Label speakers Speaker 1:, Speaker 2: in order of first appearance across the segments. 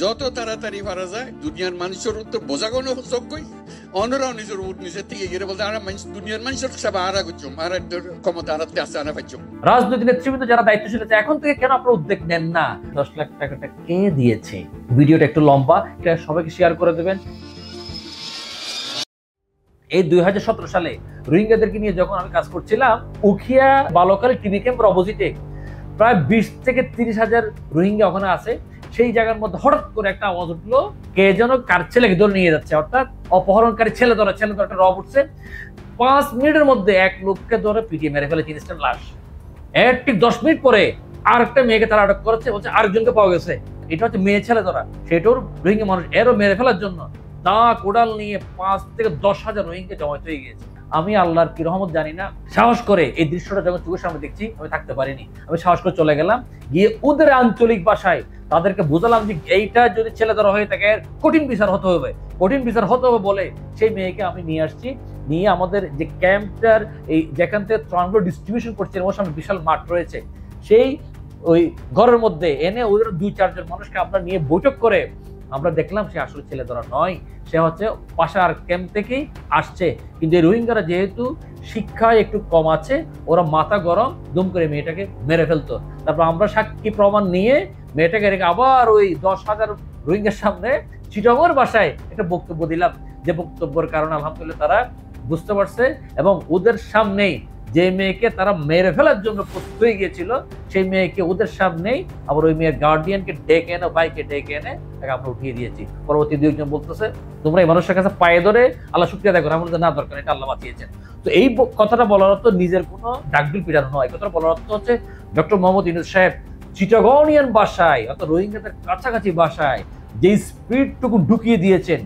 Speaker 1: যত তাড়াতাড়ি পারা যায় দুনিয়ার মানুষের উত্তর বোঝাগোনো যোগ্যই অন্যরাও নিজের নিজের থেকে গিয়ে বলতে আমরা দুনিয়ার মানুষের সেবা আরা করছুম আর ক্ষমতা আনাতে আসতে আনা পাচ্ছুম।
Speaker 2: রাজনৈতিক নেতৃবৃন্দ যারা দায়িত্বশীল আছে এখন থেকে কেন আপনারা উদ্যোগ নেন না? 10 লাখ টাকাটা কে দিয়েছে? ভিডিওটা একটু লম্বা, এটা সবাইকে শেয়ার করে দেবেন। এই 2017 সালে রোহিঙ্গাদেরকে নিয়ে যখন আমি কাজ করছিলাম, উখিয়া বালকালী টিভি ক্যাম্পের অপোজিটে প্রায় 20 থেকে 30 হাজার রোহিঙ্গা ওখানে আছে। সেই জায়গার মধ্যে হঠাৎ করে একটা আওয়াজ উঠলো, কে যেন কার ছেলেকে ধরে নিয়ে যাচ্ছে, অর্থাৎ অপহরণকারী ছেলে ধরা একটা রব উঠছে। 5 মিনিটের মধ্যে এক লোককে ধরে পিটিয়ে মেরে ফেলেছে, ইনস্ট্যান্ট লাশ। এর ঠিক 10 মিনিট পরে আরেকটা মেয়েকে তারা আটক করেছে, বলছে আরেকজনকে পাওয়া গেছে। এটা হচ্ছে মেয়ে ছেলে ধরা, সেটাও রোহিঙ্গা মানুষ, এরও মেরে ফেলার জন্য দা কোদাল নিয়ে 5 থেকে 10 হাজার রোহিঙ্গা জমায়েত হয়ে গিয়েছে। আমি আল্লাহর কি রহমত জানি না, সাহস করে এই দৃশ্যটা যখন চোখের সামনে দেখছি আমি থাকতে পারিনি। আমি সাহস করে চলে গেলাম, গিয়ে ওদের আঞ্চলিক ভাষায় তাদেরকে বোঝালাম যে এইটা যদি ছেলে ধরা হয়ে থাকে কঠিন বিচার হতে হবে, কঠিন বিচার হতে হবে বলে সেই মেয়েকে আমি নিয়ে আসছি। নিয়ে আমাদের যে ক্যাম্পটার এই যেখান থেকে ত্রাণগুলো ডিস্ট্রিবিউশন করছে ওর সামনে বিশাল মাঠ রয়েছে, সেই ওই ঘরের মধ্যে এনে ওদের 2-4 জন মানুষকে আমরা নিয়ে বৈঠক করে আমরা দেখলাম সে আসলে ছেলে ধরা নয়, সে হচ্ছে পাশার ক্যাম্প থেকেই আসছে। কিন্তু এই রোহিঙ্গারা যেহেতু শিক্ষায় একটু কম আছে, ওরা মাথা গরম দুম করে মেয়েটাকে মেরে ফেলতো। তারপর আমরা সাক্ষী প্রমাণ নিয়ে মেয়েটাকে রেখে আবার ওই 10 হাজার রোহিঙ্গার সামনে চিটাগংয়ের ভাষায় একটা বক্তব্য দিলাম, যে বক্তব্যের কারণে আলহামদুলিল্লাহ তারা বুঝতে পারছে এবং ওদের সামনেই যে মেয়েকে তারা মেরে ফেলার জন্য প্রস্তুত হয়ে গিয়েছিল সেই মেয়েকে ওদের সামনেই আবার ওই মেয়ের গার্ডিয়ানকে ডেকে এনে, বাইকে ডেকে এনে তাকে আমরা উঠিয়ে দিয়েছি। পরবর্তী 2 জন বলতেছে তোমরা এই মানুষের কাছে পায়ে ধরে আল্লাহ শুকরিয়া দেখো, আমি বলতে না দরকার, এটা আল্লাহ বাঁচিয়েছেন। তো এই কথাটা বলার অর্থ নিজের কোনো ডাকবিল পিটানো নয়, কথাটা বলার অর্থ হচ্ছে ডক্টর মোহাম্মদ ইউনূস সাহেব চিটাগংইয়ান ভাষায় অর্থাৎ রোহিঙ্গাদের কাছাকাছি ভাষায় যে স্পিরিটটুকু ঢুকিয়ে দিয়েছেন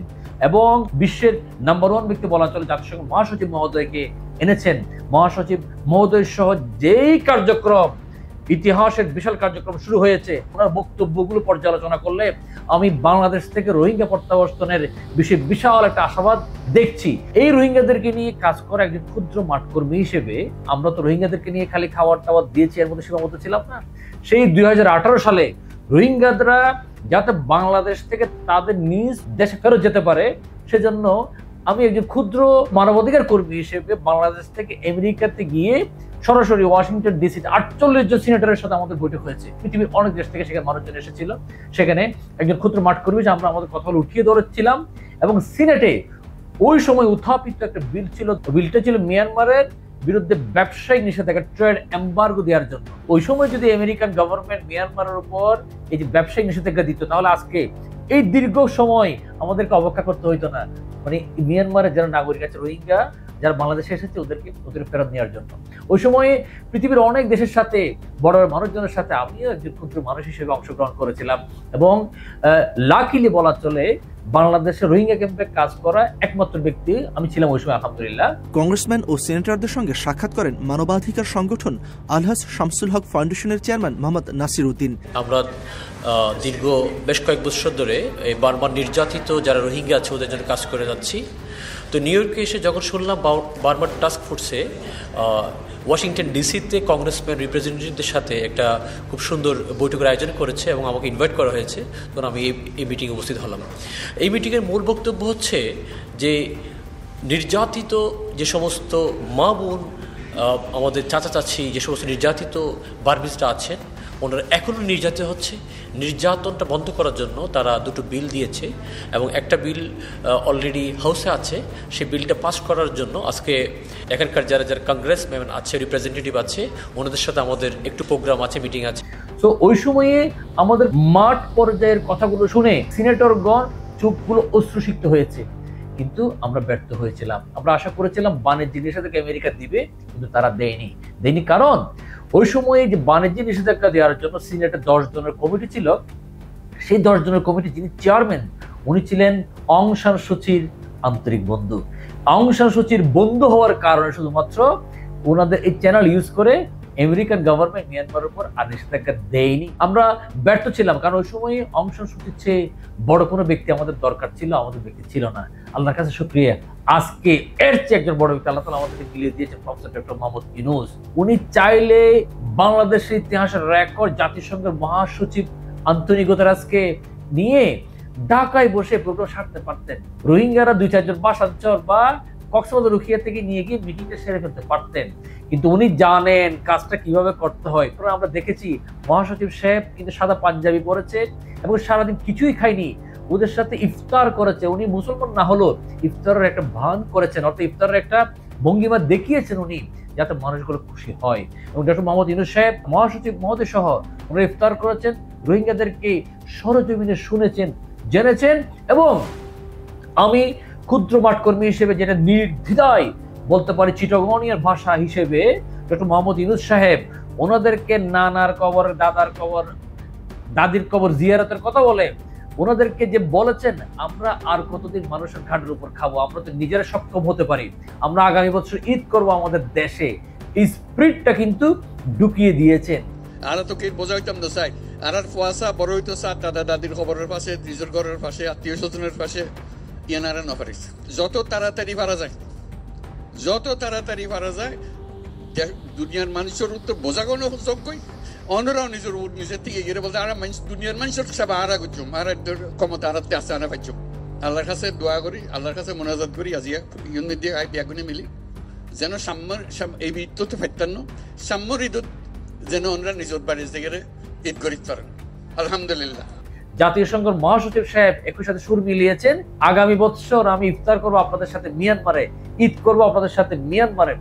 Speaker 2: এবং বিশ্বের নাম্বার 1 ব্যক্তি বলা চলে জাতিসংঘ মহাসচিব মহোদয়কে এনেছেন। মহাসচিব মহোদয় সহ যেই কার্যক্রম, ইতিহাসের বিশাল কার্যক্রম শুরু হয়েছে, ওনার বক্তব্যগুলো পর্যালোচনা করলে আমি বাংলাদেশ থেকে রোহিঙ্গা প্রত্যাবর্তনের বিষয়ে বিশাল একটা আশাবাদ দেখছি। এই রোহিঙ্গাদেরকে নিয়ে কাজ করা একজন ক্ষুদ্র মাঠকর্মী হিসেবে আমরা তো রোহিঙ্গাদেরকে নিয়ে খালি খাবার টাবার দিয়েছি, এর মধ্যে সীমাবদ্ধ ছিলাম না। সেই 2018 সালে রোহিঙ্গারা যাতে বাংলাদেশ থেকে তাদের নিজ দেশে ফেরত যেতে পারে, সেজন্য আমি একজন ক্ষুদ্র মানবাধিকার কর্মী হিসেবে বাংলাদেশ থেকে আমেরিকাতে গিয়ে সরাসরি ওয়াশিংটন ডিসিতে 48 জন সিনেটরের সাথে আমাদের বৈঠক হয়েছে। পৃথিবীর অনেক দেশ থেকে সেখানে মানুষজন এসেছিল। সেখানে একজন ক্ষুদ্র মাঠ কর্মী আমরা আমাদের কথা উঠিয়ে ধরেছিলাম এবং সিনেটে ওই সময় উত্থাপিত একটা বিল ছিল, বিলটা ছিল মিয়ানমারের বিরুদ্ধে ব্যবসায়িক নিষেধাজ্ঞা, ট্রেড এম্বার্গো দেওয়ার জন্য। ওই সময় যদি আমেরিকান গভর্নমেন্ট মিয়ানমারের উপর এই যে ব্যবসায়িক নিষেধাজ্ঞা দিত, তাহলে আজকে এই দীর্ঘ সময় আমাদেরকে অপেক্ষা করতে হইতো না। মানে মিয়ানমারের যারা নাগরিক আছে, রোহিঙ্গা যারা বাংলাদেশে এসেছে, ওদের ফেরত নেওয়ার জন্য ওই সময় পৃথিবীর অনেক দেশের সাথে, বড় মানুষজনের সাথে আমিও একজন ক্ষুদ্র মানুষ হিসেবে অংশগ্রহণ করেছিলাম এবং লাকিলি বলা চলে বাংলাদেশের রোহিঙ্গা ক্যাম্পে কাজ করা একমাত্র ব্যক্তি আমি ছিলাম ওই সময়, আলহামদুলিল্লাহ।
Speaker 3: কংগ্রেসম্যান ও সিনেটরদের সঙ্গে সাক্ষাৎ করেন মানবাধিকার সংগঠন আলহাজ শামসুল হক ফাউন্ডেশনের চেয়ারম্যান মোহাম্মদ নাসির উদ্দিন।
Speaker 4: আমরা দীর্ঘ বেশ কয়েক বছর ধরে এই বারবার নির্যাতিত যারা রোহিঙ্গা আছে ওদের জন্য কাজ করে যাচ্ছি। তো নিউ ইয়র্কে এসে যখন শুনলাম বার্মার টাস্ক ফোর্সে ওয়াশিংটন ডিসিতে কংগ্রেসম্যান রিপ্রেজেন্টেটিভদের সাথে একটা খুব সুন্দর বৈঠকের আয়োজন করেছে এবং আমাকে ইনভাইট করা হয়েছে, তখন আমি এই মিটিংয়ে উপস্থিত হলাম। এই মিটিংয়ের মূল বক্তব্য হচ্ছে যে নির্যাতিত যে সমস্ত মা বোন, আমাদের চাচা চাচি, যে সমস্ত নির্যাতিত বার্মিজরা আছেন, ওনারা এখনও নির্যাতিত হচ্ছে। নির্যাতনটা বন্ধ করার জন্য তারা 2টো বিল দিয়েছে এবং একটা বিল অলরেডি হাউসে আছে। সেই বিলটা পাস করার জন্য আজকে এখানকার যারা কংগ্রেসম্যান আছে, রিপ্রেজেন্টেটিভ আছে, ওনাদের সাথে আমাদের একটু প্রোগ্রাম আছে, মিটিং আছে।
Speaker 2: তো ওই সময়ে আমাদের মাঠ পর্যায়ের কথাগুলো শুনে সিনেটরগণ চোখগুলো অশ্রুসিক্ত হয়েছে, কিন্তু আমরা ব্যর্থ হয়েছিলাম। আমরা আশা করেছিলাম বাণিজ্য নিষেধাজ্ঞা আমেরিকা দিবে, কিন্তু তারা দেয়নি। কারণ ওই সময়ে যে বাণিজ্য নিষেধাজ্ঞা দেওয়ার জন্য সিনেটে 10 জনের কমিটি ছিল, সেই 10 জনের কমিটি যিনি চেয়ারম্যান উনি ছিলেন অং সান সুচির আন্তরিক বন্ধু। অং সান সুচির বন্ধু হওয়ার কারণে শুধুমাত্র ওনাদের এই চ্যানেল ইউজ করে আমেরিকান গভর্নমেন্ট মিয়ানমারের উপর আর নিষেধাজ্ঞা দেয়নি। আমরা ব্যর্থ ছিলাম, কারণ ওই সময় অং সান সুচির চেয়ে বড় কোনো ব্যক্তি আমাদের দরকার ছিল, আমাদের ব্যক্তি ছিল না। আল্লাহর কাছে শুকরিয়া, আজকে এর চেয়ে একজন বড় ব্যক্তি আল্লাহ তাআলা আমাদেরকে মিলিয়ে দিয়েছেন, প্রফেসর ডক্টর মোহাম্মদ ইউনূস। উনি চাইলে বাংলাদেশের ইতিহাসের রেকর্ড, জাতিসংঘের মহাসচিব আন্তোনিও গুতেরেসকে নিয়ে ঢাকায় বসে প্রোগ্রাম সারতে পারতেন। রোহিঙ্গারা 2-4 জন বাসাঞ্চল বা কক্সবাজার রুখিয়া থেকে নিয়ে গিয়ে মিটিংটা সেরে ফেলতে পারতেন, কিন্তু উনি জানেন কাজটা কিভাবে করতে হয়। কারণ আমরা দেখেছি মহাসচিব সাহেব কিন্তু সাদা পাঞ্জাবি পরেছে এবং সারাদিন কিছুই খায়নি, ওদের সাথে ইফতার করেছে। উনি মুসলমান না হলো ইফতারের একটা ভান করেছেন, অর্থাৎ ইফতারের একটা ভঙ্গিমা দেখিয়েছেন উনি, যাতে মানুষগুলো খুশি হয়। এবং ডক্টর মোহাম্মদ ইউনূস সাহেব মহাসচিব মহোদয় সহ ওনারা ইফতার করেছেন, রোহিঙ্গাদেরকে সরজমিনে শুনেছেন, জেনেছেন। এবং আমি ক্ষুদ্র মাঠকর্মী হিসেবে যেটা নির্দ্বিধায় বলতে পারি চিটাগনিয়ার ভাষা হিসেবে, ডক্টর মোহাম্মদ ইউনূস সাহেব ওনাদেরকে নানার কবর, দাদার কবর, দাদির কবর জিয়ারতের কথা বলে ওনাদেরকে যে বলেছেন আমরা আর কতদিন মানুষের ঘাটের উপর খাবো, আমরা তো নিজেরা সক্ষম হতে পারি, আমরা আগামী বছর ঈদ করবো আমাদের দেশে, এই স্পিরিটটা কিন্তু ঢুকিয়ে দিয়েছেন।
Speaker 1: আর তো কে বোঝা হইতাম না চাই, আর ফুয়াশা বড় হইতো চা দাদা দাদির খবরের পাশে, নিজের ঘরের পাশে, আত্মীয় স্বজনের পাশে ইয়ানারা নফারিস। যত তাড়াতাড়ি পারা যায়, যত তাড়াতাড়ি পারা যায় দুনিয়ার মানুষের উত্তর বোঝা কোনো যোগ্যই অন্যরাও নিজের নিজের থেকে গিয়ে বলতে আর দুনিয়ার মানুষের সব আরা করছুম, আর ক্ষমতা আরাতে আসতে আনা পাইছুম। আল্লাহর কাছে দোয়া করি, আল্লাহর কাছে মোনাজাত করি আজিয়া ইউনিট দিয়ে বিয়াগুনে মিলি যেন সাম্যর এই ঈদ তো ফেরতান্ন সাম্যর ঈদত যেন ওনারা নিজের বাড়ির থেকে ঈদ করিতে পারেন। আলহামদুলিল্লাহ।
Speaker 2: জাতীয় সংঘের মহাসচিব সাহেব একই সাথে সুর মিলিয়েছেন, আগামী বছর আমি ইফতার করবো আপনাদের সাথে মিয়ানমারে, ঈদ করবো আপনাদের সাথে মিয়ানমারে।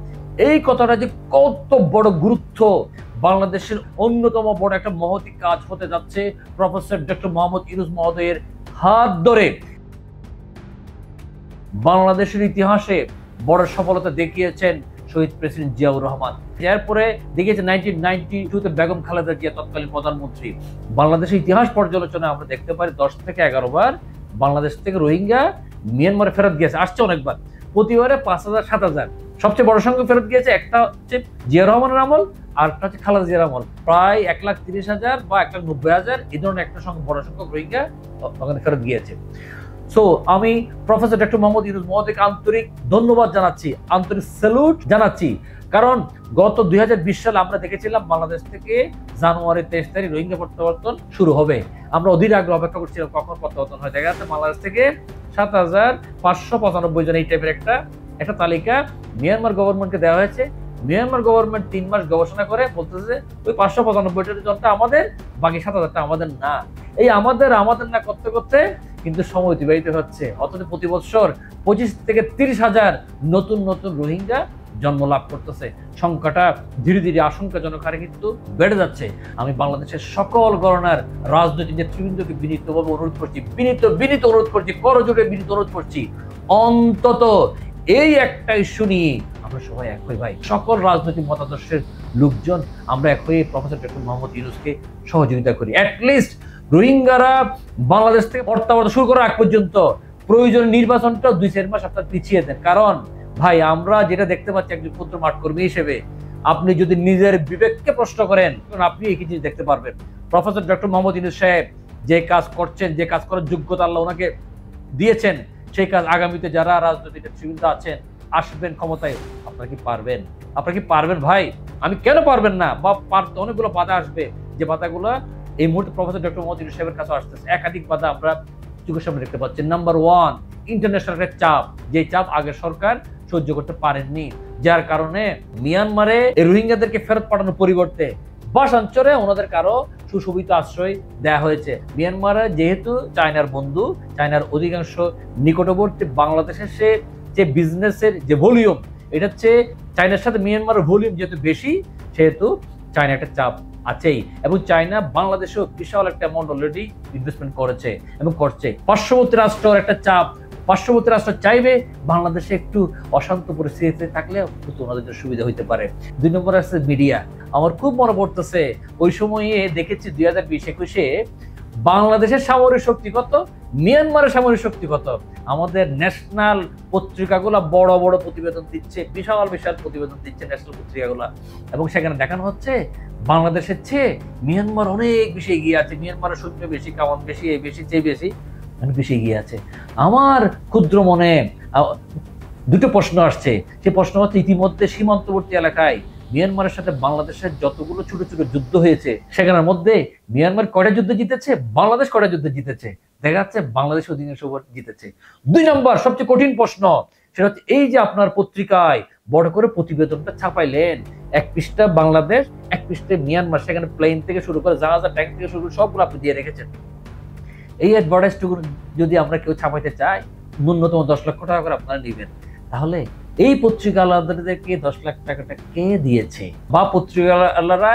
Speaker 2: এই কথাটা যে কত বড় গুরুত্ব, বাংলাদেশের অন্যতম বড় একটা মহতি কাজ হতে যাচ্ছে প্রফেসর ডক্টর মোহাম্মদ ইউনূস মহোদয়ের হাত ধরে। বাংলাদেশের ইতিহাসে বড় সফলতা দেখিয়েছেন শহীদ প্রেসিডেন্ট জিয়াউর রহমান, এরপরে দেখিয়েছে 1992-তে বেগম খালেদা জিয়া তৎকালীন প্রধানমন্ত্রী। বাংলাদেশের ইতিহাস পর্যালোচনায় আমরা দেখতে পারি 10 থেকে 11 বার বাংলাদেশ থেকে রোহিঙ্গা মিয়ানমারে ফেরত গিয়েছে, আসছে অনেকবার, প্রতিবারে 5,000-7,000। সবচেয়ে বড় সংখ্যা ফেরত গিয়েছে একটা হচ্ছে জিয়া রহমানের আমল, আর একটা হচ্ছে খালেদা জিয়ার আমল, প্রায় 1,30,000 বা 1,90,000 এই ধরনের একটা সংখ্যা, বড় সংখ্যক রোহিঙ্গা ওখানে ফেরত গিয়েছে। সো আমি প্রফেসর ডক্টর মোহাম্মদ ইউনূস মহোদয়কে আন্তরিক ধন্যবাদ জানাচ্ছি, আন্তরিক স্যালুট জানাচ্ছি। কারণ গত 2020 সালে আমরা দেখেছিলাম বাংলাদেশ থেকে জানুয়ারি 23 তারিখ রোহিঙ্গা প্রত্যাবর্তন শুরু হবে। আমরা অধীর আগ্রহে অপেক্ষা করছিলাম কখন প্রত্যাবর্তন হয়। দেখা যাচ্ছে বাংলাদেশ থেকে 7,595 জন এই টাইপের একটা তালিকা মিয়ানমার গভর্নমেন্টকে দেওয়া হয়েছে। মিয়ানমার গভর্নমেন্ট 3 মাস গবেষণা করে বলতেছে ওই 595 জনটা আমাদের, বাকি 7,000টা আমাদের না। এই আমাদের না করতে করতে কিন্তু সময় অতিবাহিত হচ্ছে, অথচ প্রতি বছর 25 থেকে 30,000 নতুন নতুন রোহিঙ্গা জন্ম লাভ করতেছে। সংখ্যাটা ধীরে ধীরে আশঙ্কাজনক হারে কিন্তু বেড়ে যাচ্ছে। আমি বাংলাদেশের সকল গণনার রাজনৈতিক নেতৃবৃন্দকে বিনীতভাবে অনুরোধ করছি, বিনীত অনুরোধ করছি, করজোড়ে বিনীত অনুরোধ করছি, অন্তত এই একটা ইস্যু নিয়ে আমরা সবাই এক হই ভাই, সকল রাজনৈতিক মতাদর্শের লোকজন আমরা এক হয়ে প্রফেসর ডক্টর মোহাম্মদ ইউনূসকে সহযোগিতা করি। অ্যাটলিস্ট রোহিঙ্গারা বাংলাদেশ থেকে প্রত্যাবর্তন শুরু করার আগ পর্যন্ত প্রয়োজনীয় নির্বাচনটা 2-4 মাস আপনার পিছিয়ে দেন। কারণ ভাই আমরা যেটা দেখতে পাচ্ছি একজন ক্ষুদ্র মাঠকর্মী হিসেবে, আপনি যদি নিজের বিবেককে প্রশ্ন করেন আপনি এই জিনিস দেখতে পারবেন। প্রফেসর ডক্টর মোহাম্মদ ইউনূস সাহেব যে কাজ করছেন, যে কাজ করার যোগ্যতা আল্লাহ ওনাকে দিয়েছেন, সেই কাজ আগামীতে যারা রাজনৈতিক নেতৃবৃন্দ আছেন আসবেন ক্ষমতায়, আপনারা কি পারবেন? আপনারা কি পারবেন ভাই? আমি কেন পারবেন না? বা অনেকগুলো বাধা আসবে, যে বাধাগুলো এই মুহূর্তে প্রফেসর ডক্টর মোহাম্মদ ইউনূস সাহেবের কাছে আসতেছে। একাধিক বাধা আমরা চোখের সামনে দেখতে পাচ্ছি। নাম্বার 1, ইন্টারন্যাশনাল একটা চাপ, যে চাপ আগের সরকার সহ্য করতে পারেননি, যার কারণে মিয়ানমারে রোহিঙ্গাদেরকে ফেরত পাঠানোর পরিবর্তে বাসাঞ্চলে ওনাদের কারো সুশোভিত আশ্রয় দেওয়া হয়েছে। মিয়ানমারে যেহেতু চায়নার বন্ধু, চায়নার অধিকাংশ নিকটবর্তী, বাংলাদেশের যে বিজনেসের যে ভলিউম, এটা হচ্ছে চায়নার সাথে মিয়ানমারের ভলিউম যেহেতু বেশি, সেহেতু চায়না একটা চাপ আছেই। এবং চায়না বাংলাদেশেও বিশাল একটা অ্যামাউন্ট অলরেডি ইনভেস্টমেন্ট করেছে এবং করছে। পার্শ্ববর্তী রাষ্ট্রের একটা চাপ, পার্শ্ববর্তী রাষ্ট্র চাইবে বাংলাদেশে একটু অশান্ত পরিস্থিতিতে থাকলে ওনাদের সুবিধা হইতে পারে। 2 নম্বর আছে মিডিয়া। আমার খুব মনে পড়তেছে ওই সময়ে দেখেছি 2020-21-এ বাংলাদেশের সামরিক শক্তি কত, মিয়ানমারের সামরিক শক্তি কত। আমাদের ন্যাশনাল পত্রিকাগুলো বড় বড় প্রতিবেদন দিচ্ছে, বিশাল প্রতিবেদন দিচ্ছে ন্যাশনাল পত্রিকাগুলো, এবং সেখানে দেখানো হচ্ছে বাংলাদেশের চেয়ে মিয়ানমার অনেক বেশি এগিয়ে আছে, মিয়ানমারের সৈন্য বেশি, কামান বেশি, এই বেশি, চেয়ে বেশি, অনেক বেশি এগিয়ে আছে। আমার ক্ষুদ্র মনে 2টো প্রশ্ন আসছে। সে প্রশ্ন হচ্ছে, ইতিমধ্যে সীমান্তবর্তী এলাকায় মিয়ানমারের সাথে বাংলাদেশের যতগুলো ছোট ছোট যুদ্ধ হয়েছে সেখানের মধ্যে মিয়ানমার কয়টা যুদ্ধ জিতেছে, বাংলাদেশ কয়টা যুদ্ধ জিতেছে? দেখা যাচ্ছে বাংলাদেশ অধিকাংশ জিতেছে। 2 নম্বর সবচেয়ে কঠিন প্রশ্ন, সেটা হচ্ছে এই যে আপনার পত্রিকায় বড় করে প্রতিবেদনটা ছাপাইলেন, 1 পৃষ্ঠা বাংলাদেশ, 1 পৃষ্ঠা মিয়ানমার, সেখানে প্লেন থেকে শুরু করে জাহাজ ট্যাঙ্ক থেকে শুরু করে সবগুলো আপনি দিয়ে রেখেছেন। এই অ্যাডভার্টাইজটুকু যদি আমরা কেউ ছাপাইতে চাই, ন্যূনতম 10 লক্ষ টাকা করে আপনারা নেবেন। তাহলে এই পত্রিকাওয়ালাদেরকে 10 লাখ টাকাটা কে দিয়েছে, বা পত্রিকাওয়ালারা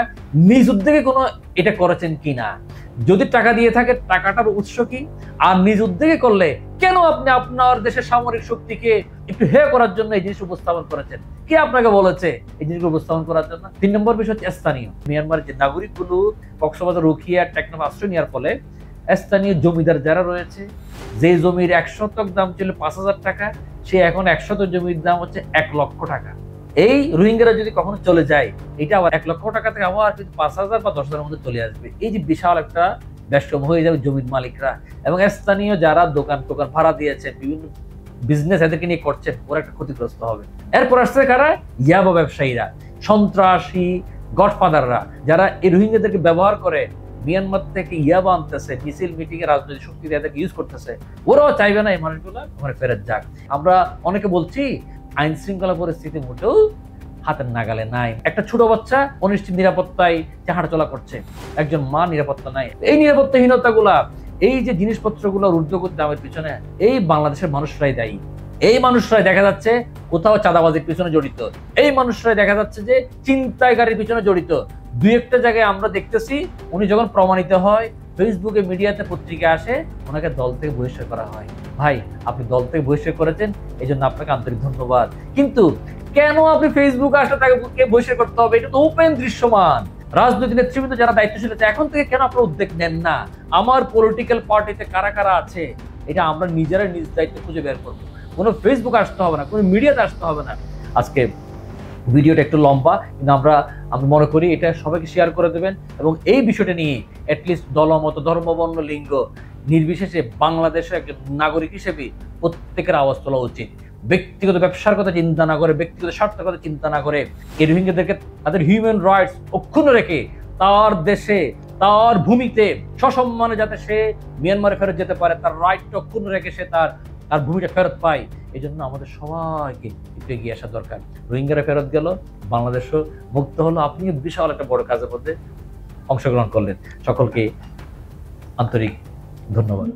Speaker 2: নিজ উদ্যোগে কোনো এটা করেছেন কিনা? যদি টাকা দিয়ে থাকে টাকাটার উৎস কি? আর নিজ উদ্যোগে করলে কেন আপনি আপনার দেশের সামরিক শক্তিকে একটু হেয় করার জন্য এই জিনিস উপস্থাপন করেছেন? কে আপনাকে বলেছে এই জিনিসগুলো উপস্থাপন করার জন্য? 3 নম্বর বিষয় হচ্ছে স্থানীয় মিয়ানমারের যে নাগরিকগুলো কক্সবাজার, রুখিয়া, টেকনাফ আশ্রয় নেওয়ার ফলে স্থানীয় জমিদার যারা রয়েছে, যে জমির 1 শতক দাম ছিল 5,000 টাকা, সে এখন 1 শতক জমির দাম হচ্ছে 1 লক্ষ টাকা। এই রোহিঙ্গারা যদি কখনো চলে যায়, এটা আবার 1 লক্ষ টাকা থেকে আবার কিন্তু 5,000 বা 10,000 মধ্যে চলে আসবে। এই যে বিশাল একটা ব্যস্তম হয়ে যাবে জমির মালিকরা, এবং স্থানীয় যারা দোকান ভাড়া দিয়েছে, বিভিন্ন বিজনেস এদেরকে নিয়ে করছে, ওরা একটা ক্ষতিগ্রস্ত হবে। এরপর আসছে কারা? ইয়াবা ব্যবসায়ীরা, সন্ত্রাসী গডফাদাররা, যারা এই রোহিঙ্গাদেরকে ব্যবহার করে মিয়ানমার থেকে ইয়াবা আনতেছে, মিছিল মিটিং এ রাজনৈতিক শক্তি এদেরকে ইউজ করতেছে। ওরাও চাইবে না এই মানুষগুলো ওখানে ফেরত যাক। আমরা অনেকে বলছি আইন শৃঙ্খলা পরিস্থিতি মোটেও হাতের নাগালে নাই। একটা ছোট বাচ্চা অনিশ্চিত নিরাপত্তায় হাঁটাচলা করছে, একজন মা নিরাপত্তা নাই। এই নিরাপত্তাহীনতাগুলা, এই যে জিনিসপত্রগুলোর ঊর্ধ্বগতি দামের পিছনে এই বাংলাদেশের মানুষরাই দায়ী। এই মানুষরাই দেখা যাচ্ছে কোথাও চাঁদাবাজির পিছনে জড়িত, এই মানুষরাই দেখা যাচ্ছে যে ছিনতাইকারীর পিছনে জড়িত। 2-1টা জায়গায় আমরা দেখতেছি উনি যখন প্রমাণিত হয়, ফেসবুকে, মিডিয়াতে, পত্রিকায় আসে, ওনাকে দল থেকে বহিষ্কার করা হয়। ভাই, আপনি দল থেকে বহিষ্কার করেছেন, এই জন্য আপনাকে আন্তরিক ধন্যবাদ। কিন্তু কেন আপনি ফেসবুকে আসলে তাকে বহিষ্কার করতে হবে? এটা তো ওপেন দৃশ্যমান। রাজনৈতিক নেতৃবৃন্দ যারা দায়িত্বশীল আছে, এখন থেকে কেন আপনারা উদ্যোগ নেন না? আমার পলিটিক্যাল পার্টিতে কারা কারা আছে, এটা আমরা নিজেরাই নিজ দায়িত্ব খুঁজে বের করবো। কোনো ফেসবুক আসতে হবে না, কোনো মিডিয়াতে আসতে হবে না। আজকে ভিডিওটা একটু লম্বা, কিন্তু আমি মনে করি এটা সবাইকে শেয়ার করে দেবেন, এবং এই বিষয়টা নিয়ে অ্যাটলিস্ট দলমত, ধর্ম, বর্ণ, লিঙ্গ নির্বিশেষে বাংলাদেশের একজন নাগরিক হিসেবে প্রত্যেকের আওয়াজ তোলা উচিত। ব্যক্তিগত ব্যবসার কথা চিন্তা না করে, ব্যক্তিগত স্বার্থের কথা চিন্তা না করে, এই রোহিঙ্গাদেরকে তাদের হিউম্যান রাইটস অক্ষুণ্ণ রেখে তার দেশে, তার ভূমিতে সসম্মানে যাতে সে মিয়ানমারে ফেরত যেতে পারে, তার রাইটটা অক্ষুণ্ণ রেখে সে তার ভূমিটা ফেরত পায়, এই জন্য আমাদের সবাইকে একটু এগিয়ে আসা দরকার। রোহিঙ্গারা ফেরত গেল, বাংলাদেশও মুক্ত হলো, আপনিও বিশাল একটা বড় কাজের মধ্যে অংশগ্রহণ করলেন। সকলকে আন্তরিক ধন্যবাদ।